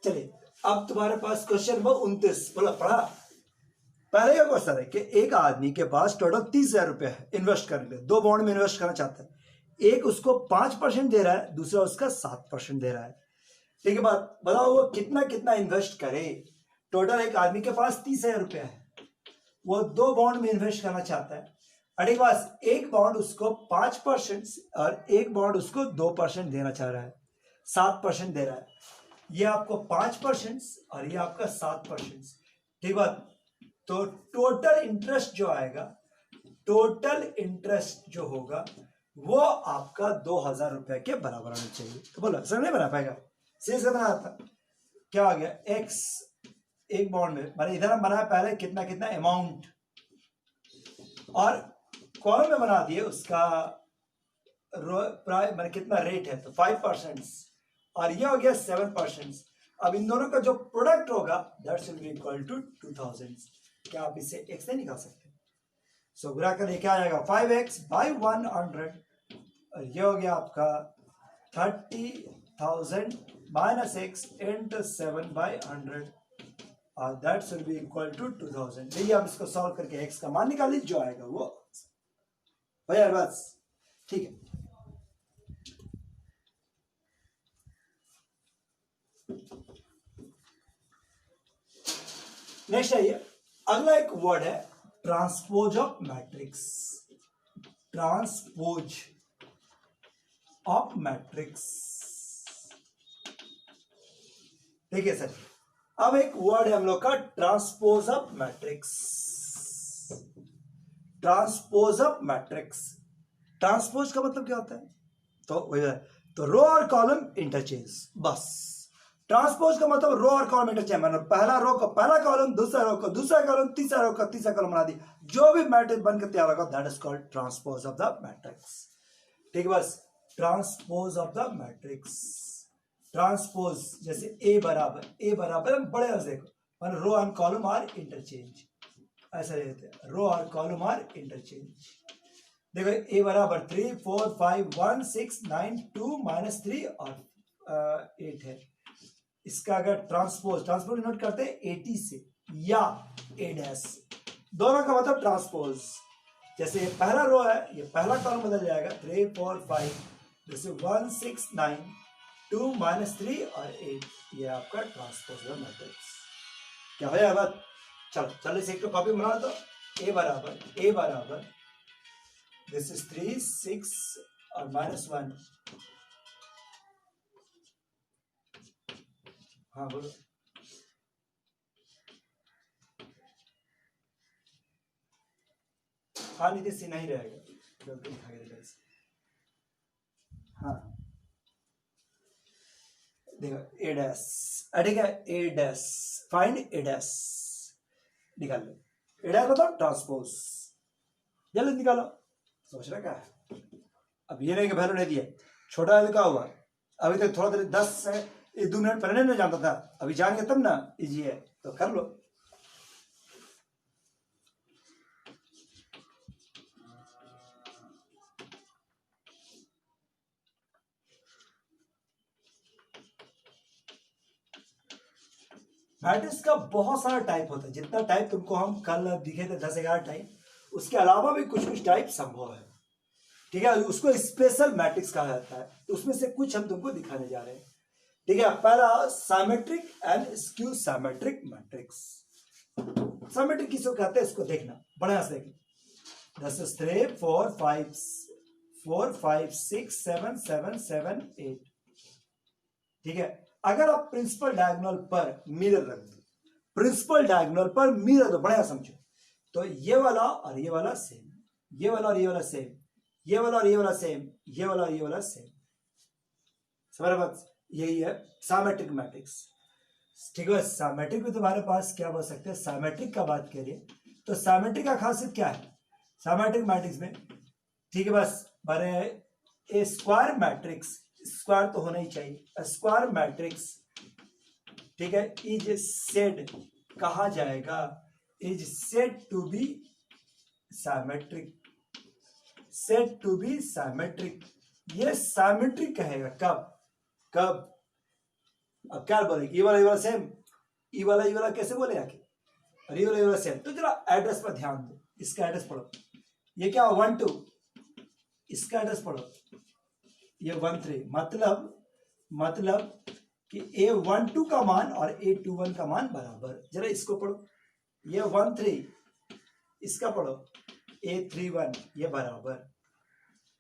चलिए अब तुम्हारे पास क्वेश्चन नंबर 29 बोला पढ़ा। पहले का क्वेश्चन है कि एक आदमी के पास टोटल 30,000 रुपए है इन्वेस्ट करने के लिए, 2 बॉन्ड में इन्वेस्ट करना चाहता है। एक उसको 5% दे रहा है, दूसरा उसका 7% दे रहा है। ठीक है, बात बताओ वो कितना कितना इन्वेस्ट करे। टोटल एक आदमी के पास 30,000 रुपए है, वो 2 बॉन्ड में इन्वेस्ट करना चाहता है। अरे पास एक बॉन्ड उसको 5% और एक बॉन्ड उसको 2% देना चाह रहा है, 7% दे रहा है। ये आपको 5% और ये आपका 7%। ठीक बात। तो टोटल इंटरेस्ट जो आएगा, टोटल इंटरेस्ट जो होगा वो आपका 2,000 रुपए के बराबर होना चाहिए। तो बोला सर नहीं बना पाएगा, सही से बना था। क्या आ गया x एक बॉन्ड में, मैंने इधर हम बनाया पहले कितना कितना अमाउंट, और कॉलम में बना दिए उसका मैंने कितना रेट है तो 5%, और ये हो गया 7%। अब इन दोनों का जो प्रोडक्ट होगा that's will be equal to 2,000। क्या आप इसे x से निकाल सकते हैं? सो बुरा कर क्या आएगा 5x बाई 100, और ये हो गया आपका 30,000 माइनस x इंटू 7 बाई 100, और that's will be equal to 2,000। देखिए आप इसको सॉल्व करके x का मान निकालिए, जो आएगा वो भैया बस। ठीक है, नेक्स्ट आइए, अगला एक वर्ड है transpose of matrix. Transpose of matrix. ठीक है सर, अब एक वर्ड है हम लोग का transpose of matrix. Transpose of matrix, transpose का मतलब क्या होता है? तो रो और कॉलम इंटरचेंज, बस। ट्रांसपोज का मतलब रो और कॉलम इंटरचेंज, मतलब पहला रो का पहला कॉलम, दूसरा रो का दूसरा कॉलम, तीसरा रो का तीसरा कॉलम बना दी, जो भी मैट्रिक्स बनकर तैयार होगा that is called transpose of the matrix. ठीक है, बस transpose of the matrix. Transpose जैसे ए बराबर बड़े अर्ज देखो, row and column are interchange, ऐसा रहते हैं, रो और कॉलम आर इंटरचेंज। देखो ए बराबर 3 4 5 1 6 9 2 -3 और 8 है। इसका अगर ट्रांसपोज नोट करते हैं 80 से या ए डैश, दोनों का मतलब ट्रांसपोज। जैसे ये पहला रो है, ये पहला कॉलम बदल जाएगा 3 4 5, जैसे 1 6 9 2 -3 और 8, ये आपका ट्रांसपोज है मैट्रिक्स। क्या है बात? चलो इसे एक तो कॉपी बना दो। ए बराबर दिस इज 3 6 और -1। हाँ बोलो। हाँ नीति से नहीं रहेगा, हाँ देखो ए डैश, ठीक है, ए डैश फाइंड ए डैश निकाल लो। ए डैश मतलब ट्रांसपोज, जल्दी निकालो। सोच रहा क्या है? अब ये नहीं कि वैल्यू नहीं दिया, छोटा है तो क्या हुआ? अभी तक थोड़ा देर 10 से 2 मिनट पहले नहीं जानता था, अभी जान गया तब ना इजी है, तो कर लो। मैट्रिक्स का बहुत सारा टाइप होता है, जितना टाइप तुमको हम कल दिखे थे 10-11 टाइप, उसके अलावा भी कुछ टाइप संभव है। ठीक है, उसको स्पेशल मैट्रिक्स कहा जाता है, तो उसमें से कुछ हम तुमको दिखाने जा रहे हैं। ठीक है, पहला symmetric and skew symmetric matrix. Symmetric किसको कहते हैं इसको देखना, बढ़िया से देखना। 10 3 4 5 6 7 7 7 8। ठीक है, अगर आप प्रिंसिपल डायगोनल पर मिरर रख दो, प्रिंसिपल डायगोनल पर मिरर दो, बढ़िया समझो, तो ये वाला और ये वाला सेम, ये वाला और ये वाला सेम, ये वाला और ये वाला सेम, ये वाला और ये वाला सेम। समझ बात? यही है सिमेट्रिक मैट्रिक्स। ठीक है, सिमेट्रिक में तुम्हारे पास क्या बोल सकते हैं, सिमेट्रिक का बात करिए तो सिमेट्रिक का खासियत क्या है सिमेट्रिक मैट्रिक्स में? ठीक है, बस बड़े ए स्क्वायर मैट्रिक्स, स्क्वायर तो होना ही चाहिए, स्क्वायर मैट्रिक्स। ठीक है, इज सेड कहा जाएगा, is said to be symmetric, said to be symmetric. ये सिमेट्रिक कहेगा कब? अब क्या बोले, ई वाला सेम, ई वाला कैसे बोले आके, और ये वाला सेम। तो जरा एड्रेस पर ध्यान दो, इसका एड्रेस पढ़ो, ये क्या 1 2, इसका एड्रेस पढ़ो, ये 1 3, मतलब कि A12 का मान और A21 का मान बराबर। जरा इसको पढ़ो, ये 1 3, इसका पढ़ो A31, ये बराबर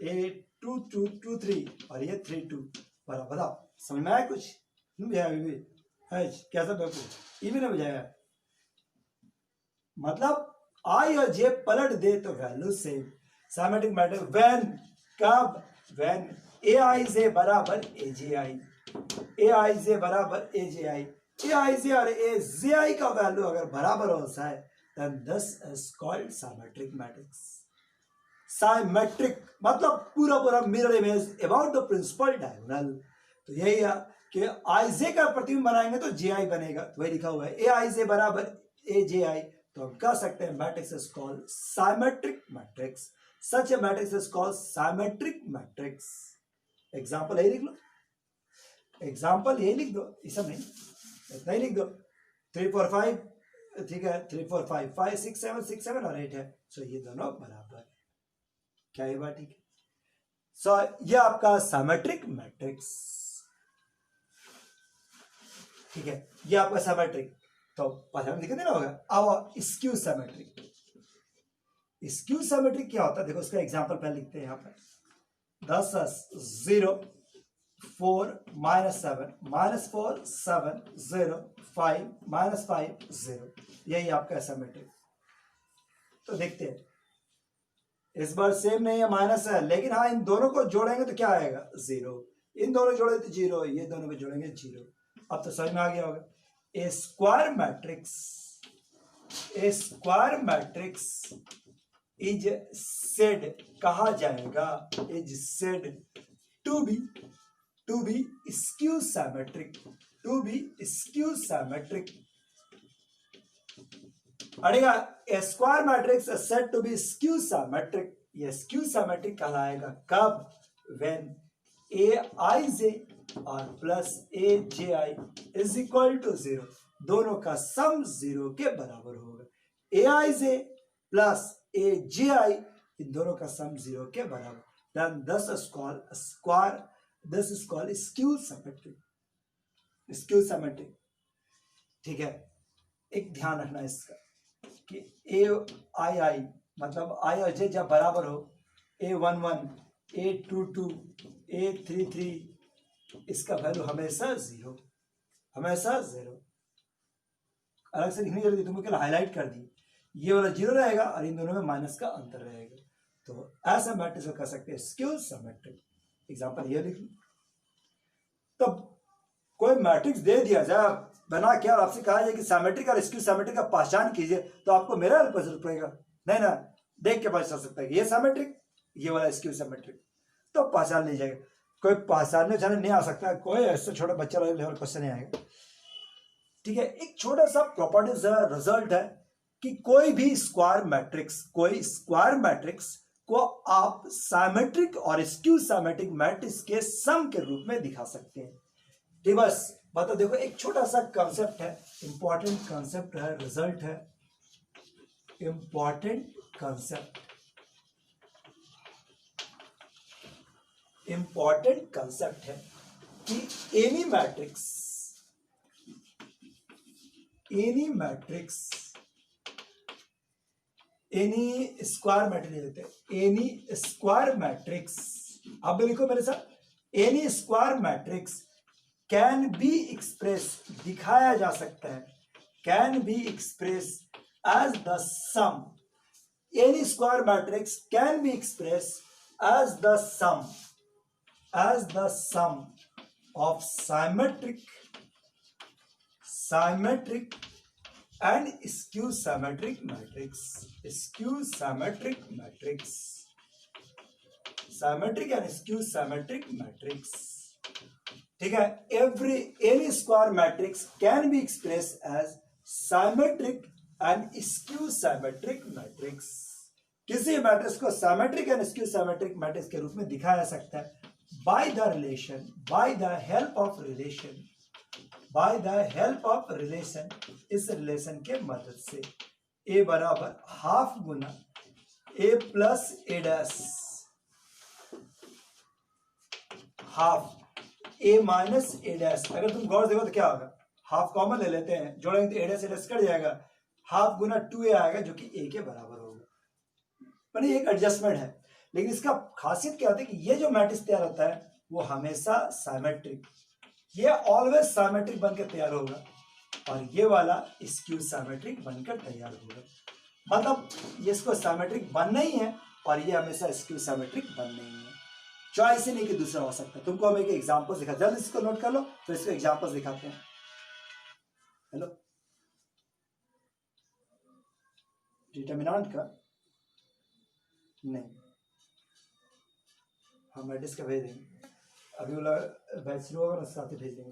A2 3 और ये 3 2 बराबर। बताओ समझ में आया कुछ? नहीं है कैसा ये भी नहीं बुझाया। मतलब आई और जे पलट दे तो value same. Symmetric matrix when, कब, व्हेन ए आई जे बराबर ए जे आई, ए आई जे बराबर ए J I, A I J और ए जे आई का वैल्यू अगर बराबर होता है then this is called symmetric matrix। symmetric मतलब पूरा mirror image about the principal diagonal. तो यही है कि आई जे का प्रतिबिंब बनाएंगे तो जे आई बनेगा, तो वही लिखा हुआ है ए आई जे बराबर ए जे आई। तो हम कह सकते हैं matrix is called symmetric matrix, such A matrix is called symmetric matrix. Example यही लिख लो, एग्जांपल यही लिख दो, इसे नहीं इतना ही लिख दो। 3 4 5, ठीक है, 3 4 5 5 6 7 6 7 और 8 है, सो ये दोनों बराबर। क्या ये बात ठीक है? सो ये आपका साइमेट्रिक मैट्रिक्स, ठीक है, ये आपका साइमेट्रिक। तो पहले दिखा देना होगा। अब स्क्यू सिमेट्रिक, स्क्यू सिमेट्रिक क्या होता है देखो, उसका एग्जांपल पहले लिखते हैं यहाँ पर। 10 0 4 -7 -4 7 0 5 -5 0, यही आपका सिमेट्रिक। तो देखते हैं, इस बार सेम नहीं है, माइनस है, लेकिन हाँ इन दोनों को जोड़ेंगे तो क्या आएगा 0, इन दोनों जोड़े तो 0, ये दोनों को जोड़ेंगे 0। अब तो समझ में आ गया होगा। A square matrix is said कहा जाएगा, is said to be skew symmetric, to be skew symmetric. अड़ेगा a square matrix is said to be skew symmetric, ये स्क्यू सिमेट्रिक कहलाएगा कब, व्हेन ए आई जे और plus A J I is equal to 0, दोनों का सम 0 के बराबर होगा। ए I J plus A J आई, इन दोनों का सम 0 के बराबर, then this is called square, this is called skew symmetric, skew symmetric। ठीक है, एक ध्यान रखना इसका कि ए आई आई मतलब आई और जे जब बराबर हो, A11 A22 A33, इसका वैल्यू हमेशा 0, हमेशा 0। अलग से लिखने की जरूरत, तुमको केवल हाईलाइट कर दी, ये वाला 0 रहेगा और इन दोनों में माइनस का अंतर रहेगा। तो ऐसा मैट्रिक्स को कह सकते हैं स्क्यू सिमेट्रिक। एग्जांपल ये लिख लो। तब कोई मैट्रिक्स दे दिया जाए बना क्या, आपसे कहा जाए कि सिमेट्रिक और स्क्यू सिमेट्रिक का पहचान कीजिए, तो आपको मेरा हेल्प जरूरत पड़ेगा नहीं ना, देख के पहचान सकता है ये सिमेट्रिक, ये वाला स्क्यू सिमेट्रिक, तो पहचान लीजिएगा। कोई पहचानने जाने नहीं आ सकता, कोई ऐसा छोटा बच्चा लेवल क्वेश्चन नहीं आएगा। ठीक है, एक छोटा सा प्रॉपर्टीज है, रिजल्ट है कि कोई भी स्क्वायर मैट्रिक्स को आप सिमेट्रिक और स्क्यू सिमेट्रिक मैट्रिक्स के सम के रूप में दिखा सकते हैं। ठीक, बस बता देखो, एक छोटा सा कॉन्सेप्ट है, इंपॉर्टेंट कॉन्सेप्ट है, रिजल्ट है, इंपॉर्टेंट कॉन्सेप्ट, इंपॉर्टेंट कॉन्सेप्ट है कि any matrix any square matrix लेते हैं, एनी स्क्वायर मैट्रिक्स, आप भी लिखो मेरे साथ, any square matrix can be express, दिखाया जा सकता है, can be express as the sum, any square matrix can be express as the sum of symmetric and skew symmetric matrix, symmetric and skew symmetric matrix। ठीक है, any square matrix can be expressed as symmetric and skew symmetric matrix। किसी matrix को symmetric and skew symmetric matrix के रूप में दिखाया जा सकता है by the help of relation by the help of relation, इस रिलेशन के मदद से ए बराबर हाफ गुना ए प्लस ए डैश हाफ ए माइनस ए डैश। अगर तुम गौर देखो तो क्या होगा, हाफ कॉमन ले लेते हैं, जोड़ेंगे तो ए डैश कट जाएगा, हाफ गुना 2a आएगा जो कि a के बराबर होगा। यानी एक एडजस्टमेंट है, लेकिन इसका खासियत क्या होती है कि ये जो मैट्रिक्स तैयार होता है वो हमेशा साइमेट्रिक, ये ऑलवेज साइमेट्रिक बनकर तैयार होगा, और ये वाला स्क्यू साइमेट्रिक बनकर तैयार होगा। मतलब ये इसको साइमेट्रिक बनना ही है और ये हमेशा स्क्यू साइमेट्रिक बनना ही है। चॉइस ही नहीं कि दूसरा हो सकता। तुमको हम एक एग्जांपल दिखा, जल्द इसको नोट कर लो, फिर इसको एग्जांपल्स दिखाते हैं। हेलो, डिटर्मिनेंट का नहीं, हम मैट्रिक्स का भेज देंगे, अभी वाला बैच शुरू होगा ना उसके साथ ही भेज देंगे,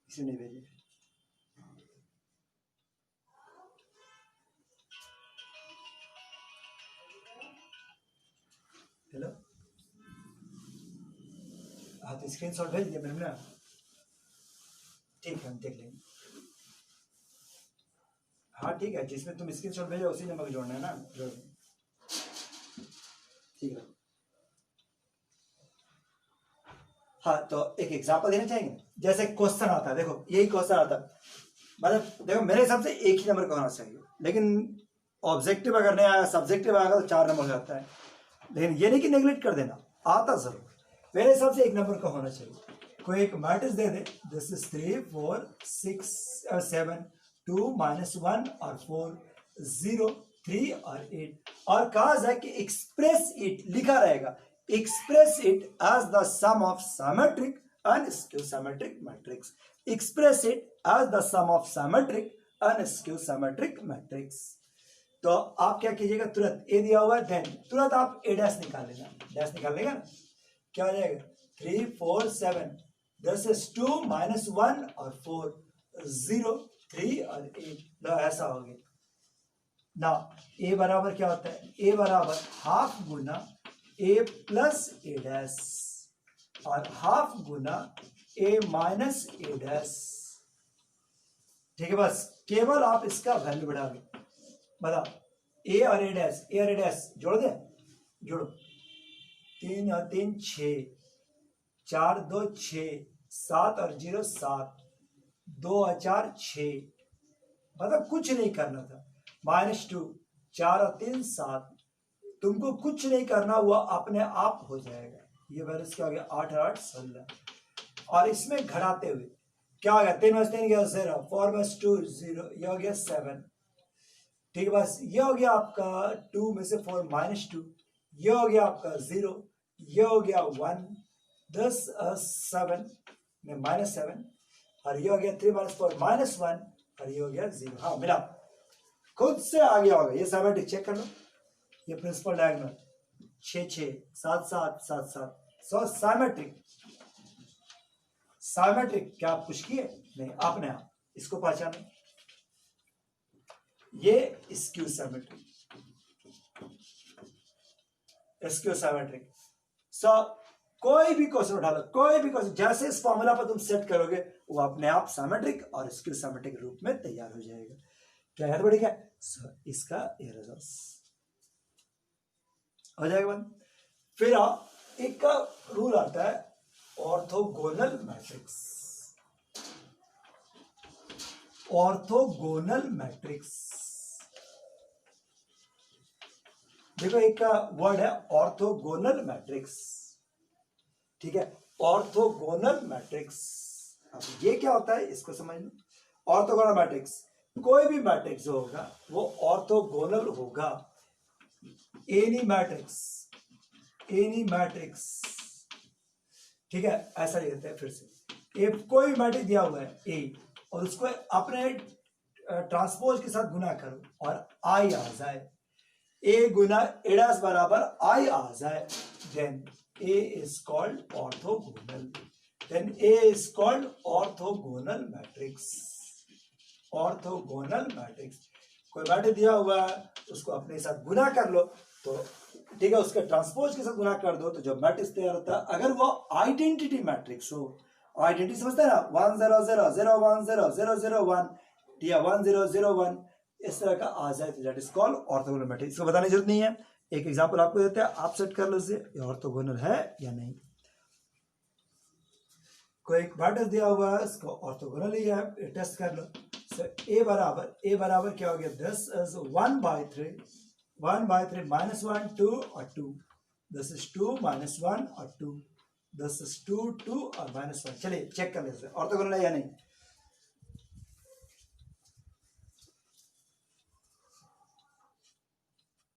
इसे नहीं भेजेंगे। हेलो, हाँ तो स्क्रीनशॉट भेज दिया मैंने ना, ठीक है हम देख लेंगे। हाँ ठीक है, जिसमें तुम स्क्रीनशॉट भेजो उसी नंबर को जोड़ना है ना, जोड़ ठीक है। हाँ तो एक एग्जांपल देना चाहेंगे, जैसे क्वेश्चन आता है, देखो यही क्वेश्चन आता है, मतलब देखो मेरे हिसाब से एक ही नंबर का होना चाहिए, लेकिन ऑब्जेक्टिव अगर नहीं आया, सब्जेक्टिव आएगा तो 4 नंबर जाता है, लेकिन ये नहीं कि नेग्लेक्ट कर देना, आता जरूर। मेरे हिसाब से 1 नंबर का होना चाहिए। कोई एक matrix they they, this is 3 4 6 7 2 -1 और 4 0 3 और 8, और कहा जाए कि एक्सप्रेस इट, लिखा रहेगा express it as the sum of symmetric and skew symmetric matrix, express it as the sum of symmetric and skew symmetric matrix। तो आप क्या कीजिएगा, तुरंत ए दिया हुआ है, देन तुरंत आप ए डैश निकाल लेना, डैश निकाल लेगा ना, क्या हो जाएगा 3 4 7, दिस इज 2 -1 और 4 0 3 और 8, लो ऐसा हो गया ना। ए बराबर क्या होता है, ए बराबर हाफ गुना ए प्लस ए डैश और हाफ गुना ए माइनस ए डैश, ठीक है। बस केवल आप इसका वैल्यू बढ़ा दो, बताओ ए और ए डैश, ए और ए डैश जोड़ दे, जोड़ो 3 और 3 6, 4 2 6, 7 और 0 7, 2 और 4 6, मतलब कुछ नहीं करना था, -2, 4 और 3 7, तुमको कुछ नहीं करना, वो अपने आप हो जाएगा। ये वैल्यूज क्या हो गया 8 और 8 16, और इसमें घटाते हुए क्या हो गया 3 + 3 गया 0, 4 + 2 0, ये हो गया 7, ठीक है। बस ये हो गया आपका 2 में से 4 -2, ये हो गया आपका 0, ये हो गया 1, 10 7 में -7, और ये हो गया 3 - 4 -1, और ये हो गया 0। हाँ मिला, खुद से आ गया होगा, ये सिमेट्रिक चेक कर लो, ये प्रिंसिपल डायगोनल 6 6 7 7 7 7, सो साइमेट्रिक। साइमेट्रिक क्या आप कुछ किए नहीं, आपने आप इसको पहचाने, ये स्क्यू साइमेट्रिक, स्क्यू साइमेट्रिक। सो कोई भी क्वेश्चन उठा लो, कोई भी क्वेश्चन, जैसे इस फॉर्मूला पर तुम सेट करोगे वो अपने आप साइमेट्रिक और स्क्यू साइमेट्रिक रूप में तैयार हो जाएगा। क्या याद बढ़ेगा, इसका ये रिजल्ट हो जाएगा बंद। फिर एक का रूल आता है ऑर्थोगोनल मैट्रिक्स, ऑर्थोगोनल मैट्रिक्स, देखो एक का वर्ड है ऑर्थोगोनल मैट्रिक्स, ठीक है, ऑर्थोगोनल मैट्रिक्स। अब ये क्या होता है इसको समझ लो। ऑर्थोगोनल मैट्रिक्स, कोई भी मैट्रिक्स जो होगा वो ऑर्थोगोनल होगा, एनी मैट्रिक्स, एनी मैट्रिक्स, ठीक है, ऐसा लिखते हैं। फिर से कोई भी मैट्रिक्स दिया हुआ है ए, और उसको अपने ट्रांसपोज के साथ गुना करो और आई आ जाए, ए गुना ए डैश बराबर आई आ जाए, then A is called orthogonal, then A is called orthogonal matrix, orthogonal matrix. कोई मैट्रिक्स दिया हुआ है उसको अपने साथ गुना कर लो, तो ठीक है, उसके ट्रांसपोज के साथ गुना कर दो तो जो मैट्रिक्स तैयार होता है, अगर वो आइडेंटिटी मैट्रिक्स हो आइडेंटिटी समझते हैं ना, 1 0 0 0 1 0 0 0 1 या 1 0 0 1 इस तरह का आ जाए तो that is called orthogonal matrix. इसको बताने की जरूरत नहीं है, एक एग्जांपल आपको देते हैं, आप सेट कर लो इसे, ये ऑर्थोगोनल है या नहीं। कोई एक मैट्रिक्स दिया हुआ है, इसको ऑर्थोगोनल ही है, टेस्ट कर लो। ए बराबर क्या हो गया, दिस इज 1/3 1/3 -1 2 और 2, दिस इज 2 -1 और 2, दिस इज 2 2 और -1। चलिए चेक कर लेते हैं ऑर्थोगोनल है या नहीं।